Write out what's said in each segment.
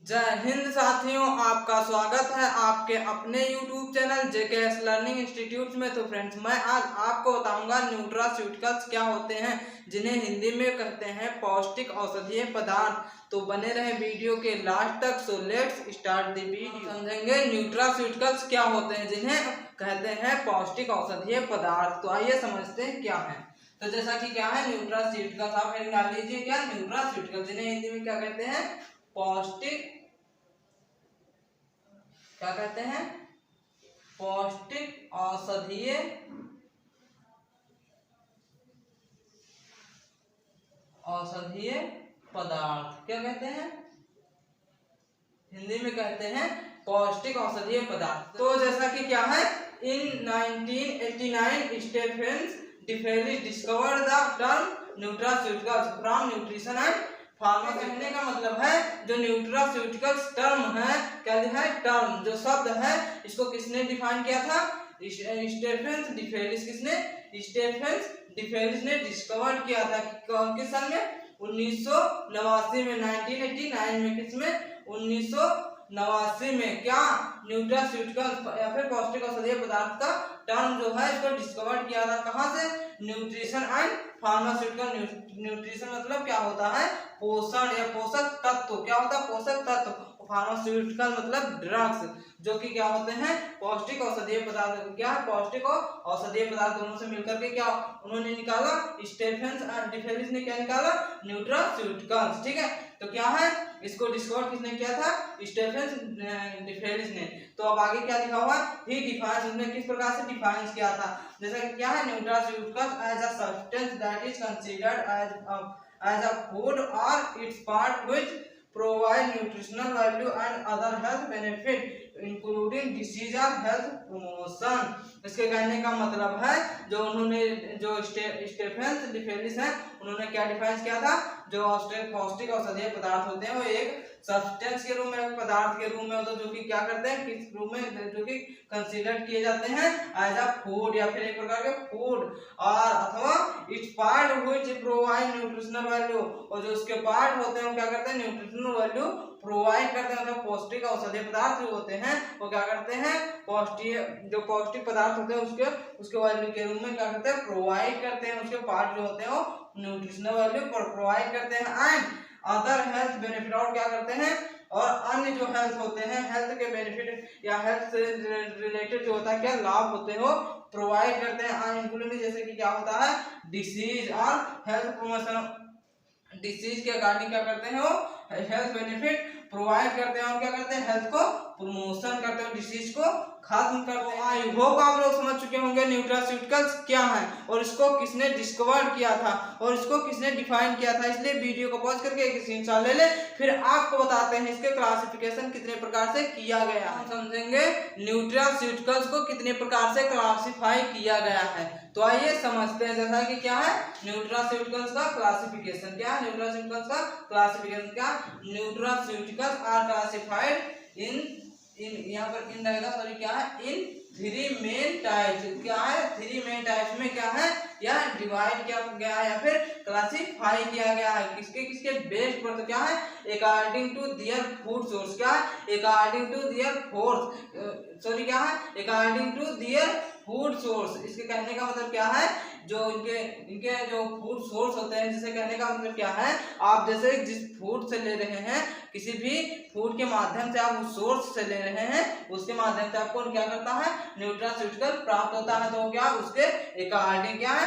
जय हिंद साथियों, आपका स्वागत है आपके अपने YouTube channel JKS learning institute में। तो फ्रेंड्स, मैं आज आपको बताऊंगा न्यूट्रास्यूटिकल्स क्या होते हैं, जिन्हें हिंदी में कहते हैं पौष्टिक औषधीय पदार्थ। तो बने रहे वीडियो के लास्ट तक। So let's start the video. समझेंगे न्यूट्रास्यूटिकल्स क्या होते हैं, जिन्हें कहते हैं पौष्टिक औषधीय पदार्थ। तो आइए समझते हैं क्या है। तो जैसा कि क्या है न्यूट्रास्यूटिकल्स, आप हेडिंग डाल लीजिए क्या न्यूट्रास्यूटिकल्स, जिन्हें हिंदी में क्या कहते हैं पौष्टिक, क्या कहते हैं पौष्टिक औषधीय पदार्थ। क्या कहते हैं हिंदी में कहते हैं पौष्टिक औषधीय पदार्थ। तो जैसा कि क्या है in 1989 Stephen DeFelice discovered the term nutraceuticals from nutrition and pharma. कहने का मतलब है जो न्यूट्रास्यूटिकल्स टर्म है, क्या है टर्म, जो शब्द है, इसको किसने डिफाइन किया था? स्टेफेन डिफेलिस। किसने? स्टेफेन डिफेलिस ने डिस्कवर्ड किया था। किस साल में? 1989 में, 1989 में। किसमें? 1989 में। क्या न्यूट्रास्यूटिकल्स या फिर पौष्टिक औषधीय पदार्थ का टर्म जो है इसको डिस्कवर्ड किया था। कहाँ से? Nutrition and pharmaceutical. न्यूट्रिशन मतलब क्या होता है? पोषण या पोषक तत्व। क्या होता है? पोषक तत्व। फार्मास्यूटिकल मतलब ड्रग्स, जो कि क्या होते हैं पौष्टिक औषधीय पदार्थ। क्या है? पौष्टिक और औषधीय पदार्थ दोनों से मिलकर के क्या उन्होंने निकाला? स्टेफेन डिफेलिस ने क्या निकाला? न्यूट्रास्यूटिकल्स। ठीक है, तो क्या है इसको डिस्कवर किसने किया था? स्टेफेन डिफेलिस ने। तो अब आगे क्या लिखा हुआ? ही डिफाइंस, उसने किस प्रकार से डिफाइन किया था? जैसा कि क्या है nutraceuticals as a substance that is considered as a food or its part which provide nutritional value and other health benefit including disease or health promotion। इसके कहने का मतलब है जो उन्होंने जो स्टेफेन डिफेलिस है उन्होंने क्या डिफाइन किया था? जो पौष्टिक औषधीय पदार्थ होते हैं वो एक सब्सटेंस के रूप में, पदार्थ के रूप में होता है, जो कि क्या करते हैं किस रूप में, जो कि कंसीडर किए जाते हैं एज अ फूड या फिर एक प्रकार के फूड और अथवा it's part which provide nutritional value, और जो उसके पार्ट होते हैं वो क्या करते हैं न्यूट्रिशनल वैल्यू प्रोवाइड करते हैं। मतलब पौष्टिक औषधीय पदार्थ जो होते हैं वो क्या करते हैं जो पौष्टिक पदार्थ होते हैं उसके वैल्यू के रूप में क्या करते हैं प्रोवाइड करते हैं। उसके पार्ट जो होते हैं वो न्यूट्रिशनल वैल्यू प्रोवाइड करते हैं एंड अदर हेल्थ बेनिफिट, और क्या करते हैं और अन्य जो हेल्थ होते हैं, हेल्थ के बेनिफिट या हेल्थ से रिलेटेड जो होता है क्या लाभ होते हैं वो प्रोवाइड करते हैं। इंक्लूडिंग जैसे कि क्या होता है डिसीज और हेल्थ प्रमोशन, डिसीज के अकॉर्डिंग क्या करते हैं वो हेल्थ बेनिफिट प्रोवाइड करते हैं और क्या करते हैं हेल्थ को प्रमोशन करते हैं, डिसीज को खत्म करते हैं। आई होप आप लोग समझ चुके होंगे न्यूट्रास्यूटिकल्स क्या है और इसको किसने डिस्कवर किया था और इसको किसने डिफाइन किया था। इसलिए वीडियो को पॉज करके एक स्क्रीनशॉट ले ले, फिर आपको बताते हैं इसके क्लासिफिकेशन कितने प्रकार से किया गया है। समझेंगे न्यूट्रास्यूटिकल्स को कितने प्रकार से क्लासिफाई किया गया है। तो आइए समझते हैं। जैसा कि क्या है न्यूट्रास्यूटिकल्स का क्लासिफिकेशन। क्या है न्यूट्रास्यूटिकल्स का क्लासिफिकेशन? क्या न्यूट्रास्यूटिकल्स आर क्लासिफाइड इन यहाँ पर इन रहेगा, सॉरी क्या है इन 3 मेन टाइप्स। क्या है 3 मेन टाइप्स में क्या है या डिवाइड किया गया है या फिर क्लासिफाई किया गया है। किसके किसके बेस्ड पर? तो क्या है according to their food source. क्या है according to their force, sorry क्या है according to their food source. इसके कहने का मतलब क्या है जो इनके जो फूड सोर्स होते हैं, जिसे कहने का मतलब क्या है आप जैसे जिस फूड से ले रहे हैं, किसी भी फूड के माध्यम से आप उस सोर्स से ले रहे हैं, उसके माध्यम से आपको क्या करता है न्यूट्रास्यूटिकल प्राप्त होता है। तो क्या उसके अकॉर्डिंग क्या है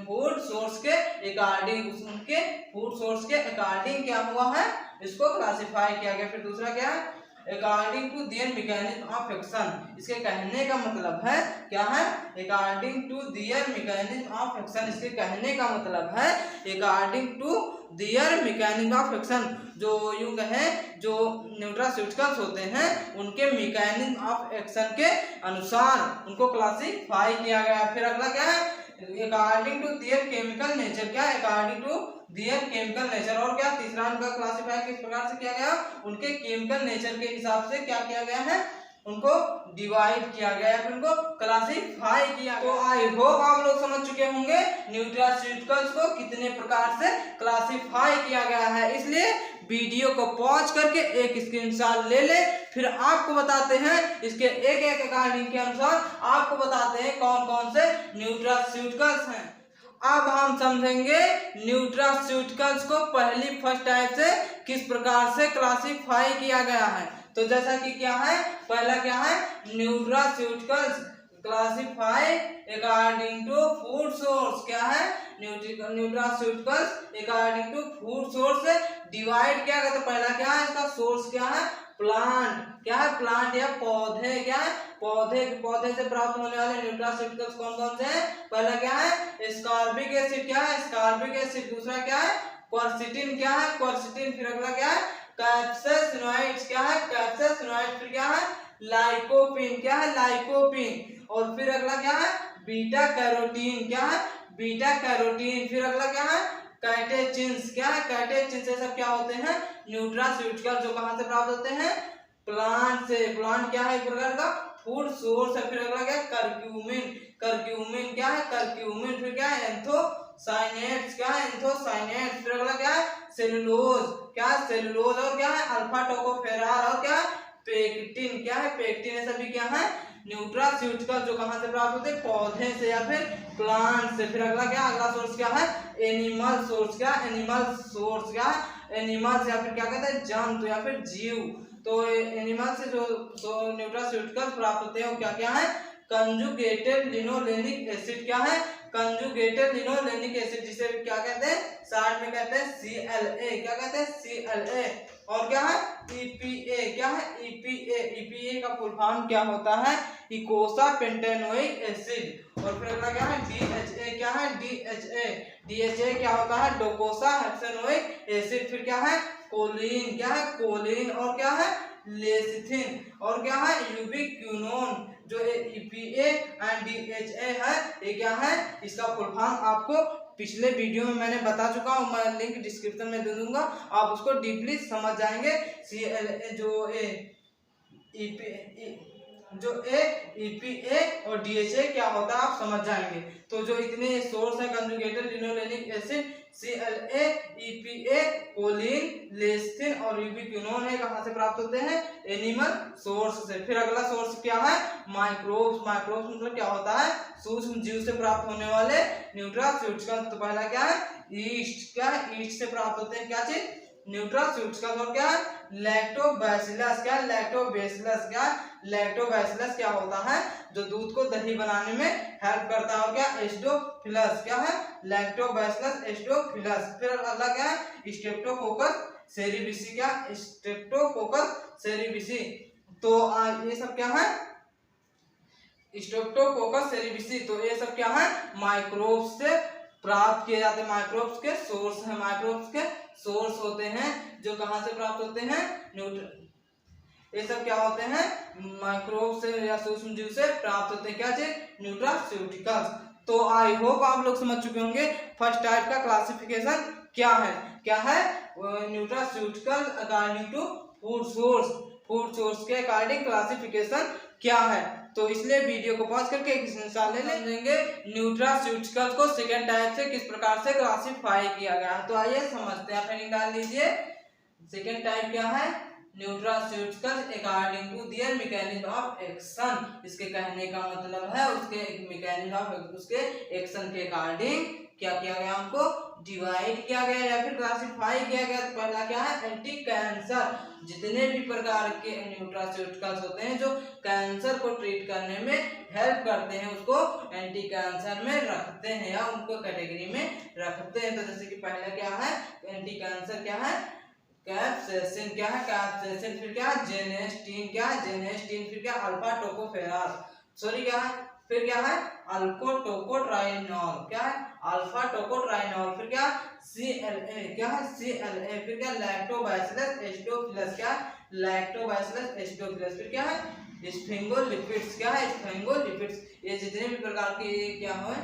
फूड सोर्स के अकॉर्डिंग, उनके फूड सोर्स के अकॉर्डिंग क्या हुआ है इसको क्लासिफाई किया गया। फिर दूसरा क्या है according to their mechanism of action. इसके कहने का मतलब है क्या है according to their mechanism of action. इसके कहने का मतलब है according to their mechanism of action, जो यूं कहें जो न्यूट्रास्यूटिकल्स होते हैं उनके मैकेनिज्म ऑफ एक्शन के अनुसार उनको क्लासिफाई किया गया। फिर अगला क्या है according to their chemical nature. क्या according to their chemical nature. और क्या तीसरा उनका क्लासिफाई किस प्रकार से किया गया? उनके केमिकल नेचर के हिसाब से क्या किया गया है उनको डिवाइड किया गया है, फिर उनको क्लासिफाई किया गया। तो आई होप आप लोग समझ चुके होंगे न्यूट्रास्यूटिकल्स को कितने प्रकार से क्लासिफाई किया गया है। इसलिए वीडियो को पॉज करके एक स्क्रीनशॉट ले ले, फिर आपको बताते हैं इसके एक एक अकॉर्डिंग के अनुसार आपको बताते हैं कौन कौन से न्यूट्रास्यूटिकल्स हैं। अब हम समझेंगे न्यूट्रास्यूटिकल्स को पहली फर्स्ट टाइप से किस प्रकार से क्लासिफाई किया गया है। तो जैसा कि क्या है, पहला क्या है, nutraceuticals classify according to food source. क्या है, nutraceuticals according to food source से डिवाइड किया गया। तो पहला क्या है, इसका सोर्स क्या है, प्लांट। क्या है, प्लांट या पौधे। क्या है, पौधे से प्राप्त होने वाले न्यूट्रास्यूटिकल्स कौन कौन से हैं। पहला क्या है, एस्कॉर्बिक एसिड। क्या है, एस्कॉर्बिक एसिड। दूसरा क्या है, क्वर्सिटिन। क्या है, क्वर्सिटिन। फिर अगला क्या है, कैप्साइसिनोइड्स। क्या है, कैप्साइसिनोइड्स। फिर क्या है, लाइकोपिन। क्या है, लाइकोपिन। और फिर अगला क्या है, बीटा कैरोटीन। क्या है, बीटा कैरोटीन। फिर अगला क्या है, कैटेचिन्स। क्या है, कैटेचिन्स। ये सब क्या होते हैं, न्यूट्रास्यूटिकल, जो कहां से प्राप्त होते हैं, प्लांट से। प्लांट क्या है, एक प्रकार का फूड सोर्स है। फिर अगला क्या है, करक्यूमिन। करक्यूमिन। क्या है, करक्यूमिन। फिर क्या है, एंथोसाइनेट्स। क्या है, एंथोसाइनेट्स। फिर अगला क्या है, सेलुलोज। क्या है, सेलुलोज। और क्या है, अल्फा टोकोफेरॉल। और क्या है, पेक्टिन। क्या है, पेक्टिन। ये सभी क्या है, न्यूट्रास्यूटिकल, जो कहां से प्राप्त होते हैं, पौधे से या फिर प्लांट से। फिर अगला क्या, अगला सोर्स क्या है, एनिमल सोर्स। क्या, एनिमल सोर्स। क्या है, एनिमल्स या फिर क्या कहते हैं, जंतु या फिर जीव। तो एनिमल से जो न्यूट्रास्यूटिकल प्राप्त होते हैं वो क्या क्या है, कंजुगेटेड लिनोलेनिक एसिड। क्या है, कंजुगेटेड लिनोलेनिक एसिड, जिसे क्या कहते हैं, शॉर्ट में कहते हैं CLA। क्या कहते हैं, CLA। और क्या है, EPA। क्या है, EPA। EPA का फुल फॉर्म क्या होता है, इकोसा पेंटेनोइक एसिड। और फिर अगला क्या है, DHA। क्या है, DHA। DHA क्या होता है, डोकोसा हेक्सेनोइक एसिड। फिर क्या है, कोलिन। क्या है, कोलिन। और क्या है, लेसिथिन। और क्या है, यूबिक्विनोन। जो EPA एंड DHA है, ये क्या है, इसका फुल फॉर्म आपको पिछले वीडियो में मैंने बता चुका हूँ, मैं लिंक डिस्क्रिप्शन में दे दूंगा, आप उसको डीपली समझ जाएंगे। CLA जो EPA और DHA क्या होता है आप समझ जाएंगे। तो जो इतने सोर्स है, conjugated linolenic acid, CLA, EPA, choline, lecithin और यूबिक्विनोन है, कहां से प्राप्त होते हैं, एनिमल सोर्स से। फिर अगला सोर्स क्या है, माइक्रोब्स। माइक्रोब्स मतलब क्या होता है, सूक्ष्म जीव से प्राप्त होने वाले न्यूट्रास्यूटिकल्स। तो पहला क्या है, ईस्ट। क्या है, ईस्ट से प्राप्त होते हैं क्या चीज, न्यूट्रास्यूटिकल्स। और क्या है, लैक्टोबैसिलस। क्या है, लैक्टोबैसिलस। क्या, लैक्टोबैसिलस क्या होता है, जो दूध को दही बनाने में हेल्प करता है। और क्या, एसिडोफिलस। क्या है, लैक्टोबैसिलस एसिडोफिलस। फिर अगला क्या है, स्ट्रेप्टोकोकस सेरिबिसी। क्या, स्ट्रेप्टोकोकस सेरिबिसी। तो ये सब क्या है, स्ट्रेप्टोकोकस सेरिबिसी। तो ये सब क्या है, माइक्रोब्स से प्राप्त किए जाते हैं, माइक्रोब्स के सोर्स है। माइक्रोब्स के सोर्स होते हैं जो कहां से प्राप्त होते हैं, ये सब क्या होते हैं, माइक्रोब से या सूक्ष्म जीव से प्राप्त होते हैं क्या चीज, न्यूट्रास्यूटिकल्स। तो आई होप आप लोग समझ चुके होंगे फर्स्ट टाइप का क्लासिफिकेशन क्या है। क्या है, nutraceutical according to food source. Food source के अकॉर्डिंग क्लासिफिकेशन क्या है। तो इसलिए वीडियो को पॉज करके एक मिसाल ले लेंगे न्यूट्रास्यूटिकल को सेकेंड टाइप से किस प्रकार से क्लासिफाई किया गया है। तो आइए समझते हैं, फिर निकाल लीजिए सेकेंड टाइप क्या है, nutraceuticals according to their mechanism of action. इसके कहने का मतलब है उसके मैकेनिज्म ऑफ उसके एक्शन के अकॉर्डिंग क्या किया गया, हमको डिवाइड किया गया या फिर क्लासिफाई किया गया। तो पहला क्या है, एंटी कैंसर। जितने भी प्रकार के न्यूट्रास्यूटिकल्स होते हैं जो कैंसर को ट्रीट करने में हेल्प करते हैं उसको एंटी कैंसर में रखते हैं या उनको कैटेगरी में रखते हैं। तो जैसे कि पहला क्या है, एंटी कैंसर क्या है, कैप्साइसिन। क्या है, कैप्साइसिन। फिर क्या है, जेनेस्टीन। क्या है, जेनेस्टीन। फिर क्या, अल्फा टोकोफेरॉल। सॉरी क्या है, फिर क्या है, अल्कोटोकोट्राइनॉल। क्या है, अल्फा टोकोट्राइनॉल। फिर क्या, CLA। क्या है, CLA। फिर क्या, लैक्टोबैसिलस एसिडोफिलस। क्या, लैक्टोबैसिलस एसिडोफिलस। फिर क्या है, स्फिंगोलिपिड्स। क्या है, स्फिंगोलिपिड्स। ये जितने भी प्रकार के क्या है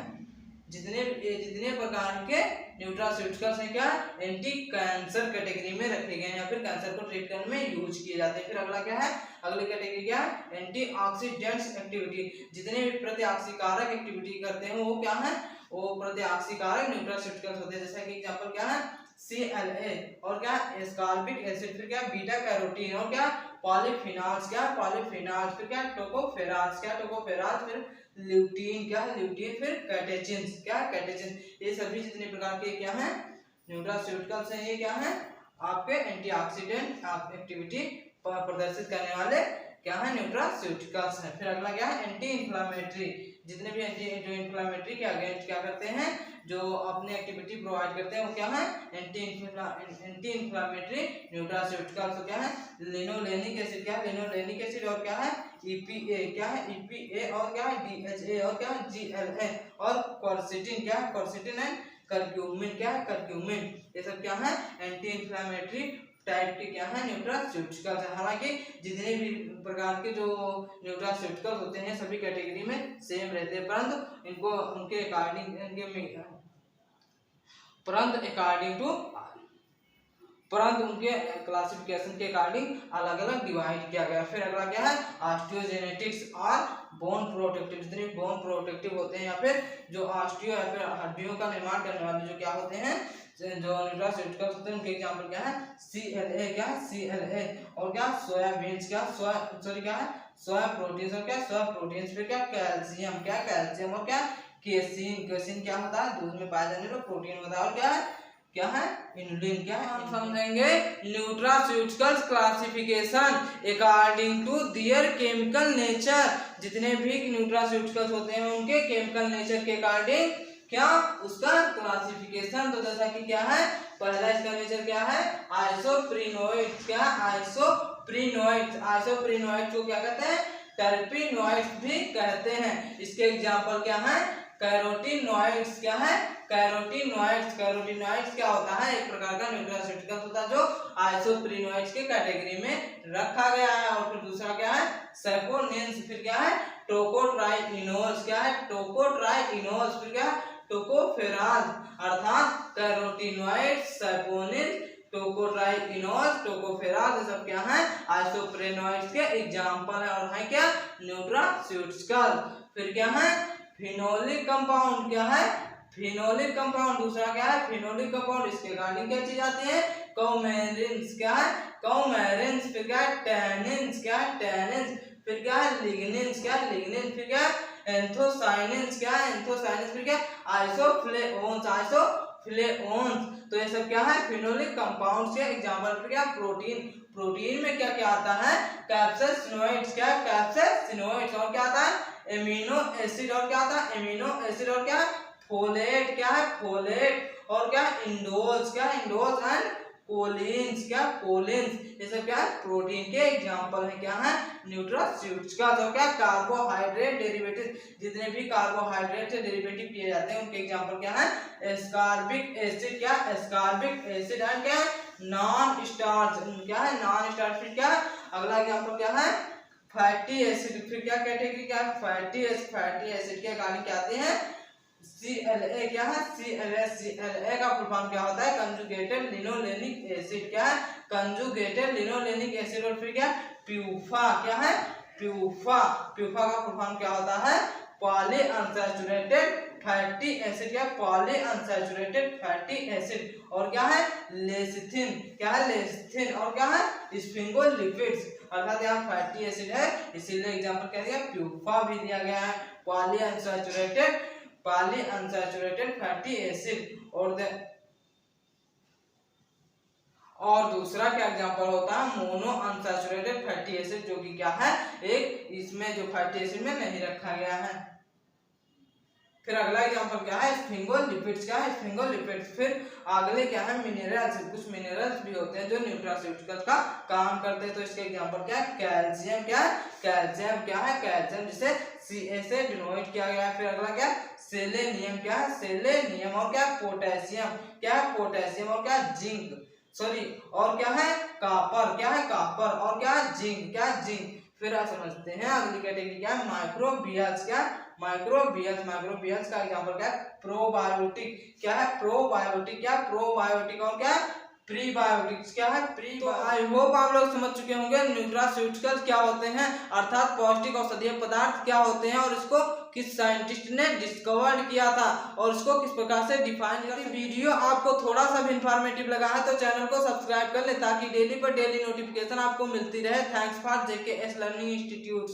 जितने प्रकार के न्यूट्रास्यूटिकल्स हैं क्या एंटी कैंसर कैटेगरी में रखे गए हैं या फिर कैंसर को ट्रीट करने में यूज किए जाते हैं। फिर अगला क्या है, अगली कैटेगरी क्या है एंटीऑक्सीडेंट्स एक्टिविटी। जितने भी प्रतिऑक्सीकारक एक्टिविटी करते हैं वो क्या है, वो प्रतिऑक्सीकारक न्यूट्रास्यूटिकल्स होते हैं। जैसा कि एग्जांपल क्या है CLA और क्या एस्कॉर्बिक एसिड, फिर क्या बीटा कैरोटीन और क्या पॉलीफिनॉल्स, क्या पॉलीफिनॉल्स, फिर क्या टोकोफेराल्स, क्या टोकोफेराल्स, फिर ल्यूटीन, क्या ल्यूटीन, फिर कैटेचिन्स, क्या कैटेचिन्स। ये सभी जितने प्रकार के क्या हैं न्यूट्रास्यूटिकल्स हैं ये क्या हैं आपके एंटीऑक्सीडेंट एक्टिविटी प्रदर्शित करने वाले क्या है न्यूट्रास्यूटिकल्स हैं। फिर अगला क्या है एंटी इंफ्लामेटरी। जितने भी जो इंफ्लामेटरी के अगेंस्ट क्या करते हैं, जो अपने एक्टिविटी प्रोवाइड करते हैं वो क्या है एंटी इंफ्लामेटरी न्यूट्रास्यूटिकल्स। क्या है लिनोलेनिक एसिड, क्या लिनोलेनिक एसिड और क्या है EPA, क्या है EPA और क्या है DHA और क्या है GLA और क्वर्सिटिन, क्या है क्वर्सिटिन एंड करक्यूमिन, क्या है करक्यूमिन। ये सब क्या है एंटी इंफ्लामेटरी टाइप के क्या है न्यूट्रास्यूटिकल्स है। हालांकि जितने भी प्रकार के जो न्यूट्रास्यूटिकल्स होते हैं सभी कैटेगरी में सेम रहते हैं, परंतु इनको उनके परंतु उनके क्लासिफिकेशन के अकॉर्डिंग अलग अलग डिवाइड किया गया। फिर अगला क्या है ऑस्टियोजेनेटिक्स और बोन प्रोटेक्टिव। जितने बोन प्रोटेक्टिव होते हैं या फिर जो ऑस्टियो या फिर हड्डियों का निर्माण करने वाले जो क्या होते हैं जो न्यूट्रास्यूटिकल्स होते हैं उनके एग्जांपल क्या है CLA, क्या CLA और क्या सोयाबीन्स, क्या क्या है सोया प्रोटीन्स और क्या सोया प्रोटीन्स। फिर क्या कैल्शियम, क्या कैल्शियम और क्या केसिन, केसिन क्या होता है दूध में पाया जाने वाला प्रोटीन होता है और क्या है इनुलिन। क्या है हम समझेंगे nutraceuticals classification according to their chemical nature. जितने भी न्यूट्रास्यूटिकल्स होते हैं उनके केमिकल नेचर के अकॉर्डिंग क्या उसका क्लासिफिकेशन। तो जैसा कि क्या है पहला इसका नेचर क्या है आइसोप्रिनोइड, क्या आइसोप्रिनोइड को क्या कहते हैं टर्पिनोइड्स भी कहते हैं। इसके एग्जांपल क्या है कैरोटीनोइड्स, क्या है कैरोटीनोइड्स। कैरोटीनोइड्स क्या होता है एक प्रकार का न्यूट्रास्यूटिकल होता है जो आइसोप्रिनोइड्स के कैटेगरी में रखा गया है। और फिर दूसरा क्या है सैपोनिन्स, फिर क्या है टोकोट्राइइनोल्स, क्या है टोकोट्राइइनोल्स, फिर क्या टोकोफेराल्स अर्थात कैरोटीनोइड्स, सैपोनिन्स, टोकोट्राइइनोल्स, टोकोफेराल्स सब क्या है आइसोप्रिनोइड्स के एग्जांपल है और है क्या न्यूट्रास्यूटिकल। फिर क्या है फिनोलिक कंपाउंड, क्या है फिनोलिक कंपाउंड। दूसरा क्या है फिनोलिक कंपाउंड, इसके रिगार्डिंग क्या चीज आती है कौमेरिन्स, क्या है कौमेरिन्स। फिर क्या टैनिन्स, क्या टैनिन्स। फिर क्या है लिग्निन्स, क्या लिग्निन। फिर क्या एंथोसाइनिन्स, क्या एंथोसाइनिन्स। फिर क्या आइसोफ्लेवोन्स, आइसोफ्लेवोन्स। तो ये सब क्या है फिनोलिक कंपाउंड्स के एग्जांपल। फिर क्या प्रोटीन, प्रोटीन में क्या क्या आता है कैप्सेसिनोइड्स, क्या कैप्सेसिनोइड्स और क्या आता है एमिनो एसिड और क्या आता है एमिनो एसिड और क्या फोलेट, क्या है फोलेट और क्या इंडोल्स, क्या इंडोल्स एंड कोलिन्स, क्या कोलिन्स। ये सब क्या है प्रोटीन के एग्जांपल है क्या है न्यूट्रास्यूटिकल्स। और क्या कार्बोहाइड्रेट डेरिवेटिव। जितने भी कार्बोहाइड्रेट से डेरिवेटिव किए जाते हैं उनके एग्जांपल क्या है एस्कॉर्बिक एसिड, क्या एस्कॉर्बिक एसिड एंड क्या नॉन स्टार्च, क्या है नॉन स्टार्च। फिर क्या अगला एग्जांपल क्या है फैटी एसिड। फिर क्या कैटेगरी क्या फैटी एसिड, फैटी एसिड के गाने क्या आते हैं CLA, क्या है CLA का फुल फॉर्म क्या होता है कंजुगेटेड लिनोलेनिक एसिड, क्या है कंजुगेटेड लिनोलेनिक एसिड। और फिर क्या प्यूफा, क्या है प्यूफा, प्यूफा का फुल फॉर्म क्या होता है पॉली अनसैचुरेटेड फैटी एसिड, क्या पॉली अनसैचुरेटेड फैटी एसिड। और क्या है लेसिथिन, क्या है लेसिथिन और क्या है स्फिंगोलिपिड्स। अर्थात यहाँ फैटी एसिड है इसीलिए एग्जांपल क्या दिया प्यूफा भी दिया गया है पॉली अनसैचुरेटेड फैटी एसिड। और दूसरा क्या एग्जांपल होता है मोनो अनसैचुरेटेड फैटी एसिड जो कि क्या है एक इसमें जो फैटी एसिड में नहीं रखा गया है। फिर अगला एग्जांपल क्या है स्फिंगोलिपिड्स, क्या है स्फिंगोलिपिड्स। फिर अगले क्या है मिनरल्स। कुछ मिनरल्स भी होते हैं जो न्यूट्रास्यूटिकल्स का काम करते हैं। तो इसके एग्जांपल क्या है कैल्शियम, क्या है कैल्शियम, क्या है कैल्शियम जिसे Ca से डिनोट किया गया है। फिर अगला क्या सेलेनियम, क्या है सेलेनियम और क्या पोटेशियम, क्या है पोटेशियम और क्या जिंक और क्या है कापर, क्या है कापर और क्या जिंक, क्या जिंक। फिर आप समझते हैं अगली कैटेगरी क्या है, माइक्रोबियल्स। क्या माइक्रोबियल्स, माइक्रोबियल्स का एग्जांपल क्या है, प्रोबायोटिक। क्या है, प्रोबायोटिक। क्या प्रोबायोटिक और क्या प्रीबायोटिक्स। क्या है प्री। तो आई होप आप लोग समझ चुके होंगे न्यूट्रास्यूटिकल्स क्या होते हैं, अर्थात पौष्टिक औषधीय पदार्थ क्या होते हैं और इसको किस साइंटिस्ट ने डिस्कवर्ड किया था और उसको किस प्रकार से डिफाइन किया। वीडियो आपको थोड़ा सा भी इंफॉर्मेटिव लगा है तो चैनल को सब्सक्राइब कर ले ताकि डेली पर डेली नोटिफिकेशन आपको मिलती रहे। Thanks for JKS learning institute.